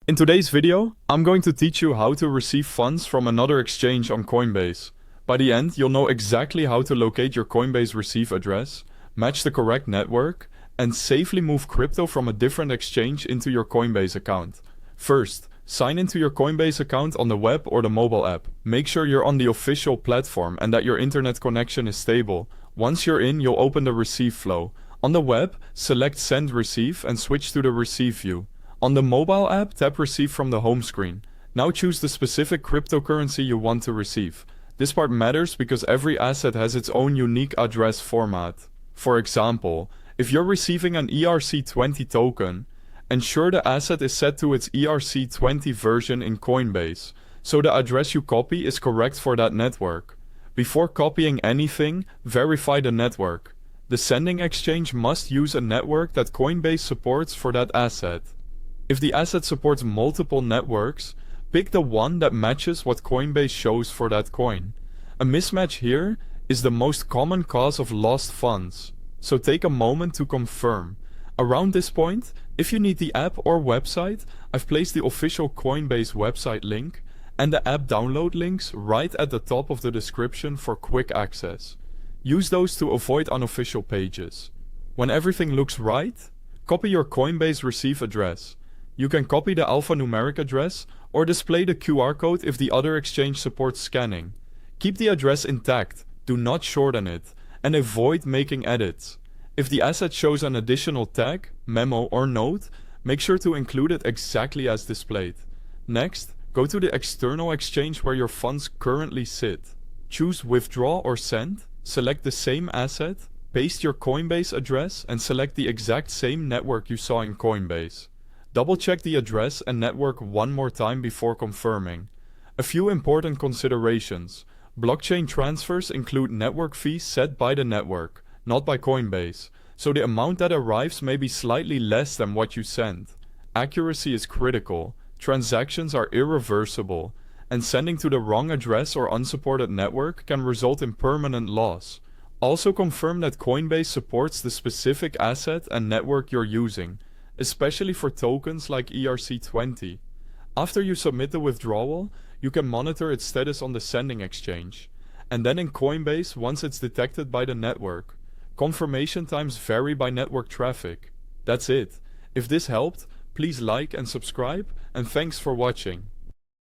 In today's video, I'm going to teach you how to receive funds from another exchange on Coinbase. By the end, you'll know exactly how to locate your Coinbase receive address, match the correct network, and safely move crypto from a different exchange into your Coinbase account. First, sign into your Coinbase account on the web or the mobile app. Make sure you're on the official platform and that your internet connection is stable. Once you're in, you'll open the receive flow. On the web, select Send Receive and switch to the Receive view. On the mobile app, tap Receive from the home screen. Now choose the specific cryptocurrency you want to receive. This part matters because every asset has its own unique address format. For example, if you're receiving an ERC20 token, ensure the asset is set to its ERC20 version in Coinbase, so the address you copy is correct for that network. Before copying anything, verify the network. The sending exchange must use a network that Coinbase supports for that asset. If the asset supports multiple networks, pick the one that matches what Coinbase shows for that coin. A mismatch here is the most common cause of lost funds, so take a moment to confirm. Around this point, if you need the app or website, I've placed the official Coinbase website link and the app download links right at the top of the description for quick access. Use those to avoid unofficial pages. When everything looks right, copy your Coinbase receive address. You can copy the alphanumeric address or display the QR code if the other exchange supports scanning. Keep the address intact, do not shorten it, and avoid making edits. If the asset shows an additional tag, memo, or note, make sure to include it exactly as displayed. Next, go to the external exchange where your funds currently sit. Choose Withdraw or Send, select the same asset, paste your Coinbase address, and select the exact same network you saw in Coinbase. Double-check the address and network one more time before confirming. A few important considerations. Blockchain transfers include network fees set by the network, not by Coinbase, so the amount that arrives may be slightly less than what you sent. Accuracy is critical, transactions are irreversible, and sending to the wrong address or unsupported network can result in permanent loss. Also confirm that Coinbase supports the specific asset and network you're using, especially for tokens like ERC20. After you submit the withdrawal, you can monitor its status on the sending exchange, and then in Coinbase once it's detected by the network. Confirmation times vary by network traffic. That's it. If this helped, please like and subscribe, and thanks for watching.